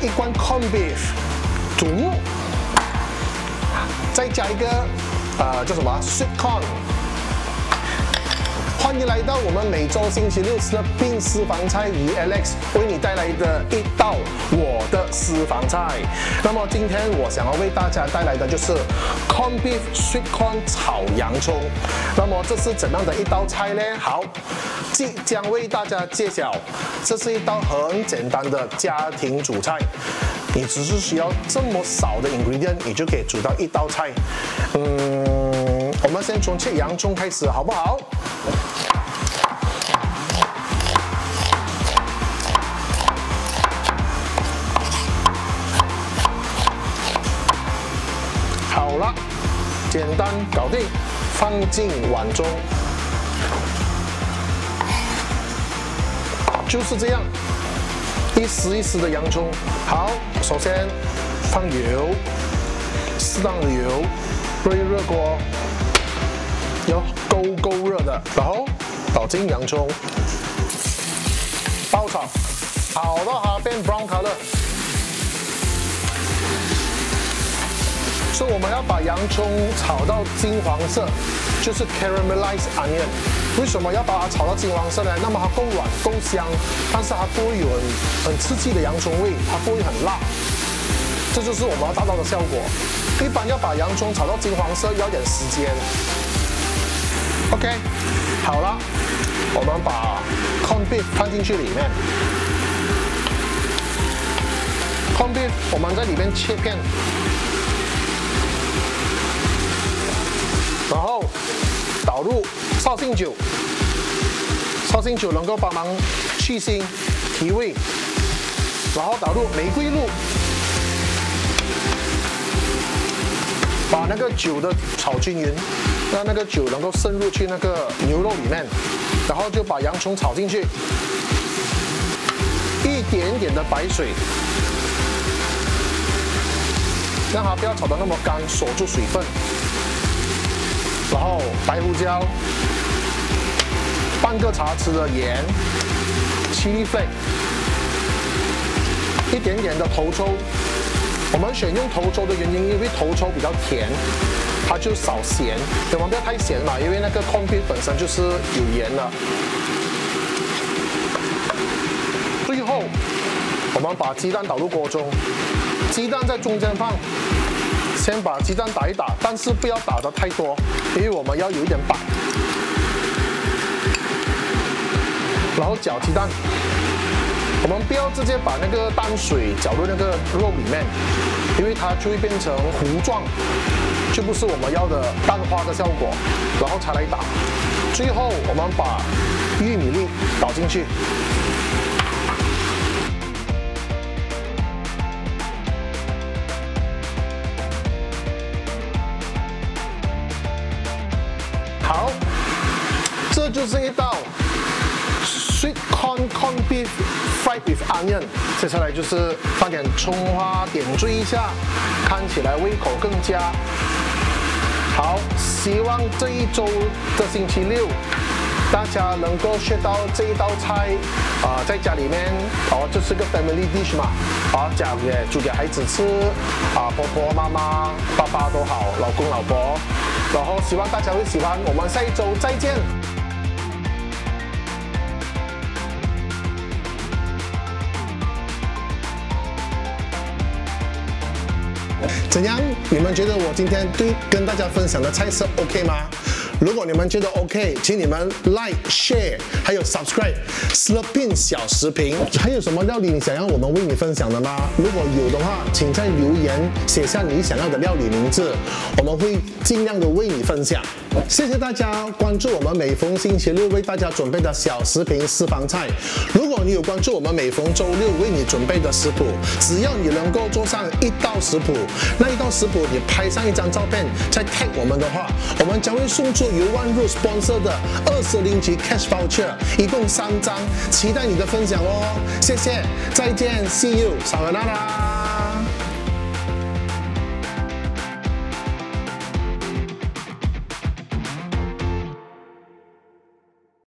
一罐 corn beef 煮木，再加一个叫什么 sweet corn。欢迎来到我们每周星期六的冰私房菜，与 Alex 为你带来的一道我的私房菜。那么今天我想要为大家带来的就是 corn beef sweet corn 炒洋葱。那么这是怎样的一道菜呢？好，即将为大家揭晓。这是一道很简单的家庭主菜，你只是需要这么少的 ingredient， 你就可以煮到一道菜。我们先从切洋葱开始，好不好？好了，简单搞定，放进碗中，就是这样，一丝一丝的洋葱。好，首先放油，适当的油，热一热锅，要够热的，然后倒进洋葱，爆炒，炒到它变 brown color。所以我们要把洋葱炒到金黄色，就是 caramelized onion。为什么要把它炒到金黄色呢？那么它够软够香，但是它不会有很刺激的洋葱味，它不会很辣。这就是我们要达到的效果。一般要把洋葱炒到金黄色要点时间。OK， 好了，我们把 corn beef 放进去里面。corn beef 我们在里面切片。然后倒入绍兴酒，绍兴酒能够帮忙去腥提味。然后倒入玫瑰露，把那个酒的炒均匀，让那个酒能够渗入去那个牛肉里面。然后就把洋葱炒进去，一点点的白水，让它不要炒得那么干，锁住水分。然后白胡椒，半个茶匙的盐 ，chili flake， 一点点的头抽。我们选用头抽的原因，因为头抽比较甜，它就少咸。我们不要太咸嘛，因为那个 corn beef 本身就是有盐的。最后，我们把鸡蛋倒入锅中，鸡蛋在中间放。先把鸡蛋打一打，但是不要打得太多，因为我们要有一点白。然后搅鸡蛋，我们不要直接把那个蛋水搅入那个肉里面，因为它就会变成糊状，就不是我们要的蛋花的效果。然后才来打。最后我们把玉米粒倒进去。好，这就是一道 sweet corn beef fried with onion。接下来就是放点葱花，点缀一下，看起来胃口更佳。好，希望这一周的星期六，大家能够学到这一道菜在家里面这是个 family dish 嘛，煮给孩子吃婆婆妈妈爸爸都好，老公老婆。然后希望大家会喜欢，我们下一周再见。怎样？你们觉得我今天跟大家分享的菜色 OK 吗？如果你们觉得 OK， 请你们 Like、Share， 还有 Subscribe Slurpin 小食评。还有什么料理你想要我们为你分享的吗？如果有的话，请在留言写下你想要的料理名字，我们会尽量的为你分享。谢谢大家关注我们每逢星期六为大家准备的小食评私房菜。如果你有关注我们每逢周六为你准备的食谱，只要你能够做上一道食谱，那一道食谱你拍上一张照片，再 tag 我们的话，我们将会送出由One Root sponsor 的20级 cash voucher， 一共3张，期待你的分享哦。谢谢，再见 ，See you， 撒由那拉。